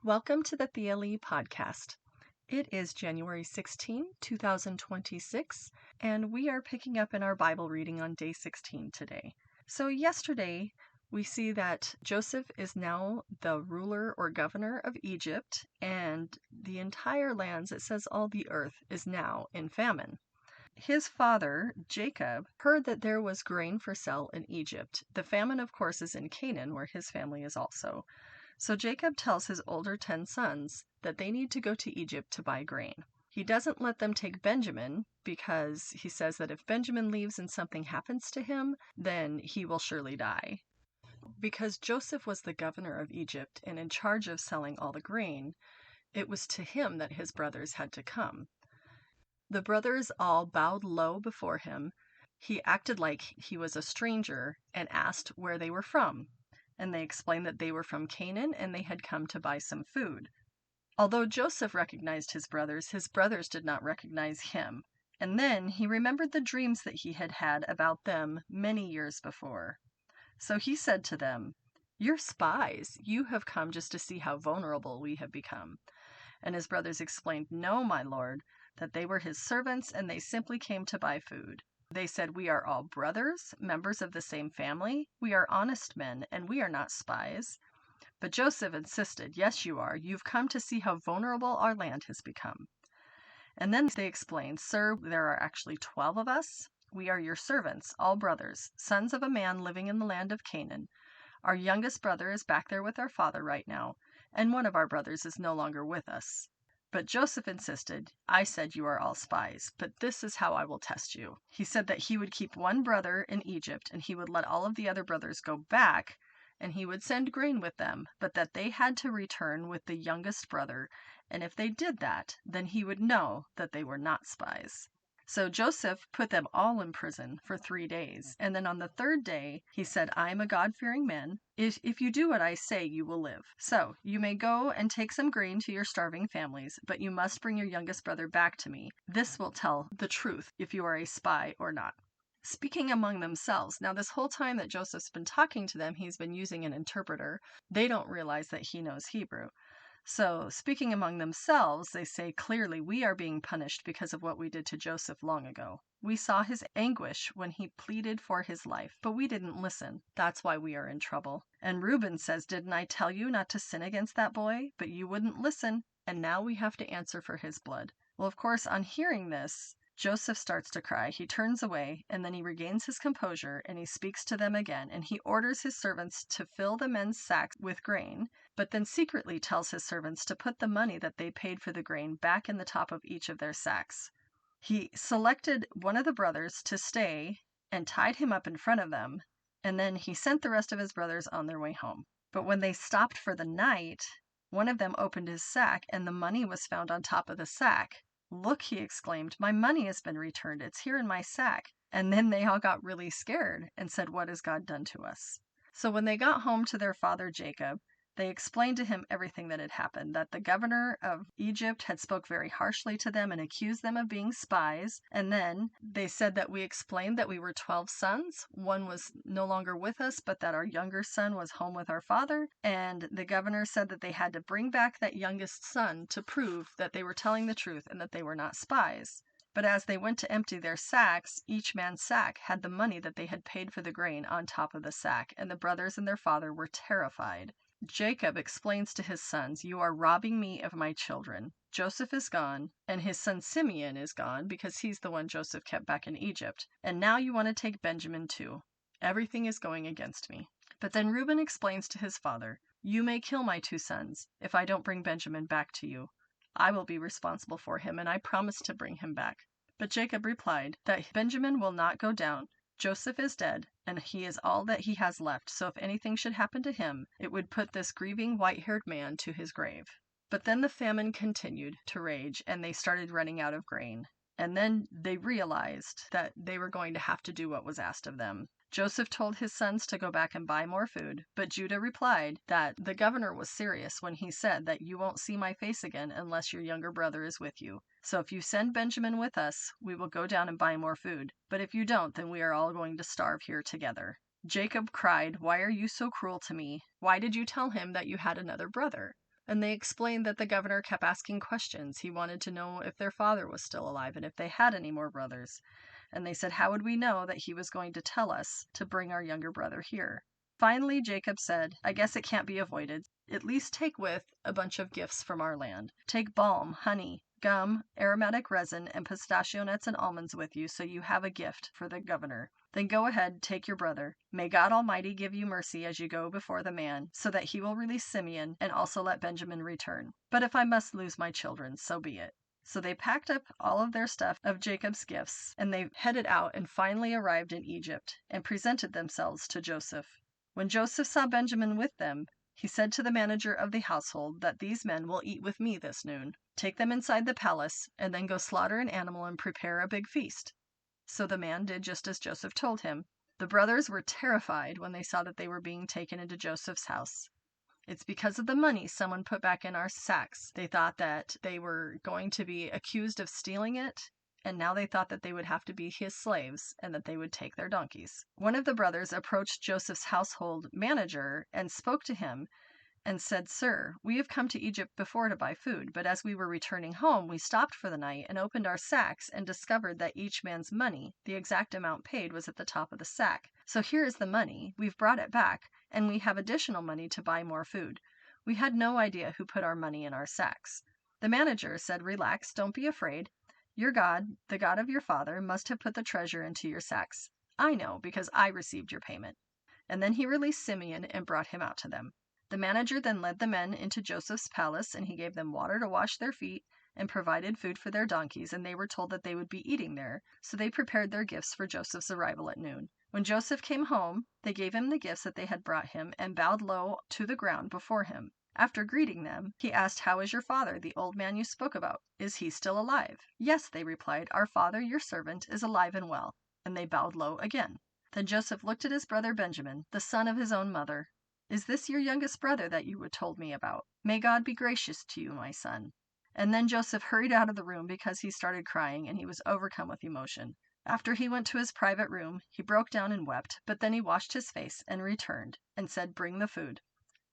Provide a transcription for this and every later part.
Welcome to the Thea Lee podcast. It is January 16, 2026, and we are picking up in our Bible reading on day 16 today. So yesterday, we see that Joseph is now the ruler or governor of Egypt, and the entire lands, it says all the earth, is now in famine. His father, Jacob, heard that there was grain for sale in Egypt. The famine, of course, is in Canaan, where his family is also. So Jacob tells his older 10 sons that they need to go to Egypt to buy grain. He doesn't let them take Benjamin because he says that if Benjamin leaves and something happens to him, then he will surely die. Because Joseph was the governor of Egypt and in charge of selling all the grain, it was to him that his brothers had to come. The brothers all bowed low before him. He acted like he was a stranger and asked where they were from. And they explained that they were from Canaan and they had come to buy some food. Although Joseph recognized his brothers did not recognize him. And then he remembered the dreams that he had had about them many years before. So he said to them, "You're spies. You have come just to see how vulnerable we have become." And his brothers explained, "No, my lord," that they were his servants and they simply came to buy food. They said, "We are all brothers, members of the same family. We are honest men, and we are not spies." But Joseph insisted, "Yes, you are. You've come to see how vulnerable our land has become." And then they explained, "Sir, there are actually 12 of us. We are your servants, all brothers, sons of a man living in the land of Canaan. Our youngest brother is back there with our father right now, and one of our brothers is no longer with us." But Joseph insisted, "I said you are all spies, but this is how I will test you." He said that he would keep one brother in Egypt and he would let all of the other brothers go back and he would send grain with them, but that they had to return with the youngest brother. And if they did that, then he would know that they were not spies. So Joseph put them all in prison for 3 days. And then on the 3rd day, he said, "I am a God-fearing man. If you do what I say, you will live. So you may go and take some grain to your starving families, but you must bring your youngest brother back to me. This will tell the truth if you are a spy or not." Speaking among themselves. Now, this whole time that Joseph's been talking to them, he's been using an interpreter. They don't realize that he knows Hebrew. So, speaking among themselves, they say clearly, "We are being punished because of what we did to Joseph long ago. We saw his anguish when he pleaded for his life, but we didn't listen. That's why we are in trouble." And Reuben says, "Didn't I tell you not to sin against that boy? But you wouldn't listen, and now we have to answer for his blood." Well, of course, on hearing this, Joseph starts to cry. He turns away, and then he regains his composure, and he speaks to them again, and he orders his servants to fill the men's sacks with grain, but then secretly tells his servants to put the money that they paid for the grain back in the top of each of their sacks. He selected one of the brothers to stay and tied him up in front of them, and then he sent the rest of his brothers on their way home. But when they stopped for the night, one of them opened his sack, and the money was found on top of the sack. "Look," he exclaimed, "my money has been returned. It's here in my sack." And then they all got really scared and said, "What has God done to us?" So when they got home to their father Jacob, they explained to him everything that had happened, that the governor of Egypt had spoke very harshly to them and accused them of being spies. And then they said that we explained that we were 12 sons. One was no longer with us, but that our younger son was home with our father. And the governor said that they had to bring back that youngest son to prove that they were telling the truth and that they were not spies. But as they went to empty their sacks, each man's sack had the money that they had paid for the grain on top of the sack, and the brothers and their father were terrified. Jacob explains to his sons, "You are robbing me of my children. Joseph is gone, and his son Simeon is gone because he's the one Joseph kept back in Egypt. And now you want to take Benjamin too. Everything is going against me." But then Reuben explains to his father, "You may kill my 2 sons if I don't bring Benjamin back to you. I will be responsible for him, and I promise to bring him back." But Jacob replied that Benjamin will not go down. Joseph is dead, and he is all that he has left, so if anything should happen to him, it would put this grieving white-haired man to his grave. But then the famine continued to rage, and they started running out of grain. And then they realized that they were going to have to do what was asked of them. Joseph told his sons to go back and buy more food, but Judah replied that the governor was serious when he said that you won't see my face again unless your younger brother is with you. So if you send Benjamin with us, we will go down and buy more food. But if you don't, then we are all going to starve here together. Jacob cried, "Why are you so cruel to me? Why did you tell him that you had another brother?" And they explained that the governor kept asking questions. He wanted to know if their father was still alive and if they had any more brothers. And they said, how would we know that he was going to tell us to bring our younger brother here? Finally, Jacob said, I guess it can't be avoided. At least take with a bunch of gifts from our land. Take balm, honey, gum, aromatic resin, and pistachio nuts and almonds with you, so you have a gift for the governor. Then go ahead, take your brother. May God Almighty give you mercy as you go before the man, so that he will release Simeon and also let Benjamin return. But if I must lose my children, so be it. So they packed up all of their stuff of Jacob's gifts, and they headed out and finally arrived in Egypt and presented themselves to Joseph. When Joseph saw Benjamin with them, he said to the manager of the household that these men will eat with me this noon. Take them inside the palace, and then go slaughter an animal and prepare a big feast. So the man did just as Joseph told him. The brothers were terrified when they saw that they were being taken into Joseph's house. It's because of the money someone put back in our sacks. They thought that they were going to be accused of stealing it, and now they thought that they would have to be his slaves and that they would take their donkeys. One of the brothers approached Joseph's household manager and spoke to him and said, Sir, we have come to Egypt before to buy food, but as we were returning home, we stopped for the night and opened our sacks and discovered that each man's money, the exact amount paid, was at the top of the sack. So here is the money. We've brought it back, and we have additional money to buy more food. We had no idea who put our money in our sacks. The manager said, Relax, don't be afraid. Your God, the God of your father, must have put the treasure into your sacks. I know, because I received your payment. And then he released Simeon and brought him out to them. The manager then led the men into Joseph's palace, and he gave them water to wash their feet and provided food for their donkeys, and they were told that they would be eating there, so they prepared their gifts for Joseph's arrival at noon. When Joseph came home, they gave him the gifts that they had brought him and bowed low to the ground before him. After greeting them, he asked, How is your father, the old man you spoke about? Is he still alive? Yes, they replied, Our father, your servant, is alive and well. And they bowed low again. Then Joseph looked at his brother Benjamin, the son of his own mother. Is this your youngest brother that you told me about? May God be gracious to you, my son. And then Joseph hurried out of the room because he started crying and he was overcome with emotion. After he went to his private room, he broke down and wept, but then he washed his face and returned and said, Bring the food.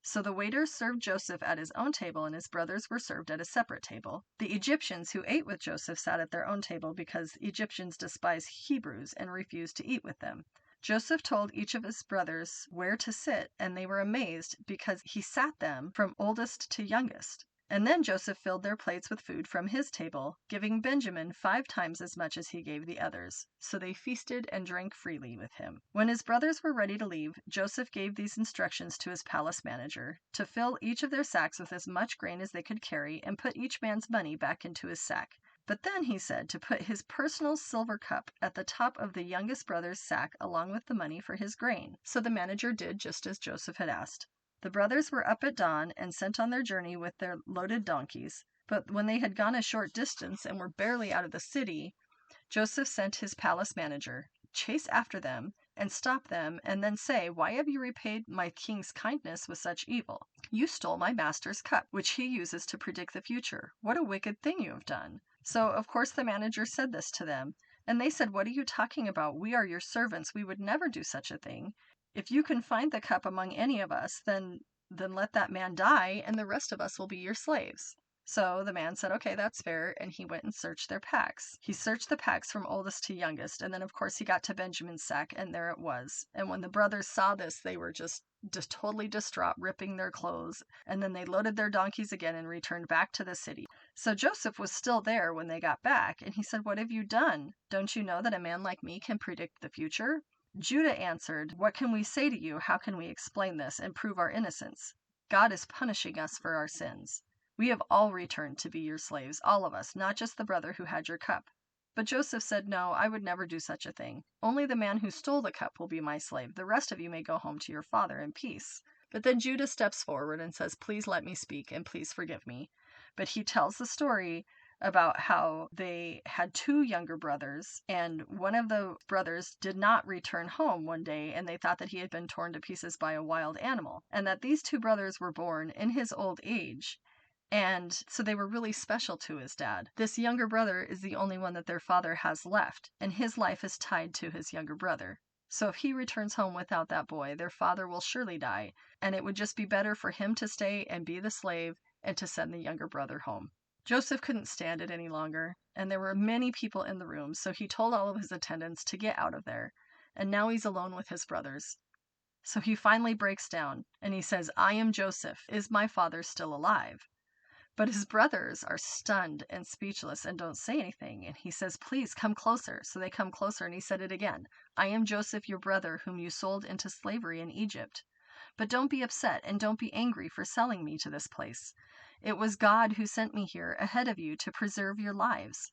So the waiters served Joseph at his own table, and his brothers were served at a separate table. The Egyptians who ate with Joseph sat at their own table because Egyptians despise Hebrews and refused to eat with them. Joseph told each of his brothers where to sit, and they were amazed because he sat them from oldest to youngest. And then Joseph filled their plates with food from his table, giving Benjamin 5 times as much as he gave the others. So they feasted and drank freely with him. When his brothers were ready to leave, Joseph gave these instructions to his palace manager, to fill each of their sacks with as much grain as they could carry and put each man's money back into his sack. But then he said to put his personal silver cup at the top of the youngest brother's sack along with the money for his grain. So the manager did just as Joseph had asked. The brothers were up at dawn and sent on their journey with their loaded donkeys. But when they had gone a short distance and were barely out of the city, Joseph sent his palace manager, Chase after them and stop them, and then say, Why have you repaid my king's kindness with such evil? You stole my master's cup, which he uses to predict the future. What a wicked thing you have done. So, of course, the manager said this to them, and they said, What are you talking about? We are your servants. We would never do such a thing. If you can find the cup among any of us, then let that man die, and the rest of us will be your slaves. So the man said, Okay, that's fair, and he went and searched their packs. He searched the packs from oldest to youngest, and then, of course, he got to Benjamin's sack, and there it was. And when the brothers saw this, they were just totally distraught, ripping their clothes, and then they loaded their donkeys again and returned back to the city. So Joseph was still there when they got back, and he said, What have you done? Don't you know that a man like me can predict the future? Judah answered, What can we say to you? How can we explain this and prove our innocence? God is punishing us for our sins. We have all returned to be your slaves, all of us, not just the brother who had your cup. But Joseph said, No, I would never do such a thing. Only the man who stole the cup will be my slave. The rest of you may go home to your father in peace. But then Judah steps forward and says, Please let me speak and please forgive me. But he tells the story about how they had 2 younger brothers, and one of the brothers did not return home one day, and they thought that he had been torn to pieces by a wild animal, and that these 2 brothers were born in his old age. And so they were really special to his dad. This younger brother is the only one that their father has left, and his life is tied to his younger brother. So if he returns home without that boy, their father will surely die, and it would just be better for him to stay and be the slave and to send the younger brother home. Joseph couldn't stand it any longer, and there were many people in the room, so he told all of his attendants to get out of there, and now he's alone with his brothers. So he finally breaks down, and he says, "I am Joseph. Is my father still alive?" But his brothers are stunned and speechless and don't say anything, and he says, "Please come closer." So they come closer, and he said it again, "I am Joseph, your brother, whom you sold into slavery in Egypt. But don't be upset and don't be angry for selling me to this place. It was God who sent me here ahead of you to preserve your lives.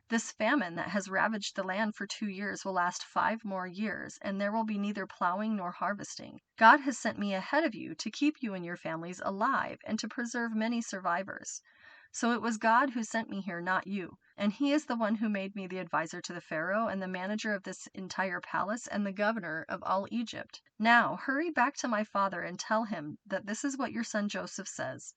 This famine that has ravaged the land for 2 years will last 5 more years, and there will be neither plowing nor harvesting. God has sent me ahead of you to keep you and your families alive and to preserve many survivors. So it was God who sent me here, not you. And he is the one who made me the advisor to the Pharaoh and the manager of this entire palace and the governor of all Egypt. Now, hurry back to my father and tell him that this is what your son Joseph says.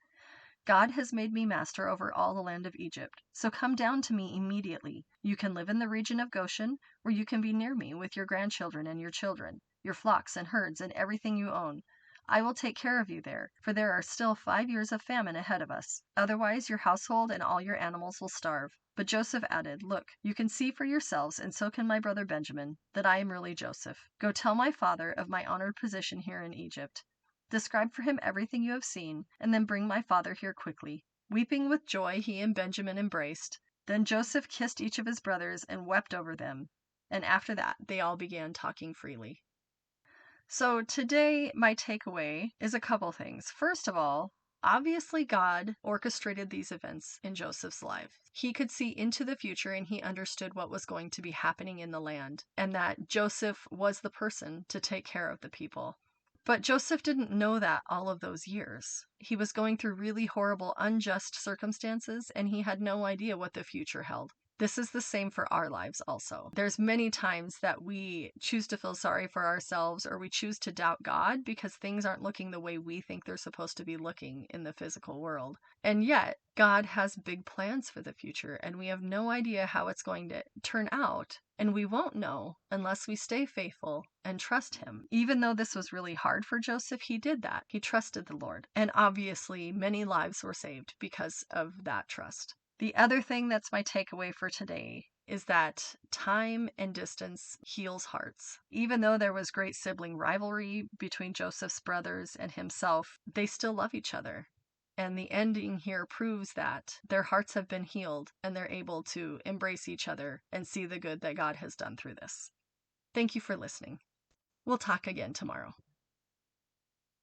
God has made me master over all the land of Egypt. So come down to me immediately. You can live in the region of Goshen, or you can be near me with your grandchildren and your children, your flocks and herds and everything you own. I will take care of you there, for there are still 5 years of famine ahead of us. Otherwise, your household and all your animals will starve." But Joseph added, "Look, you can see for yourselves, and so can my brother Benjamin, that I am really Joseph. Go tell my father of my honored position here in Egypt. Describe for him everything you have seen, and then bring my father here quickly." Weeping with joy, he and Benjamin embraced. Then Joseph kissed each of his brothers and wept over them. And after that, they all began talking freely. So today, my takeaway is a couple things. First of all, obviously God orchestrated these events in Joseph's life. He could see into the future and he understood what was going to be happening in the land, and that Joseph was the person to take care of the people. But Joseph didn't know that all of those years. He was going through really horrible, unjust circumstances, and he had no idea what the future held. This is the same for our lives also. There's many times that we choose to feel sorry for ourselves, or we choose to doubt God because things aren't looking the way we think they're supposed to be looking in the physical world. And yet, God has big plans for the future, and we have no idea how it's going to turn out. And we won't know unless we stay faithful and trust him. Even though this was really hard for Joseph, he did that. He trusted the Lord. And obviously, many lives were saved because of that trust. The other thing that's my takeaway for today is that time and distance heals hearts. Even though there was great sibling rivalry between Joseph's brothers and himself, they still love each other. And the ending here proves that their hearts have been healed and they're able to embrace each other and see the good that God has done through this. Thank you for listening. We'll talk again tomorrow.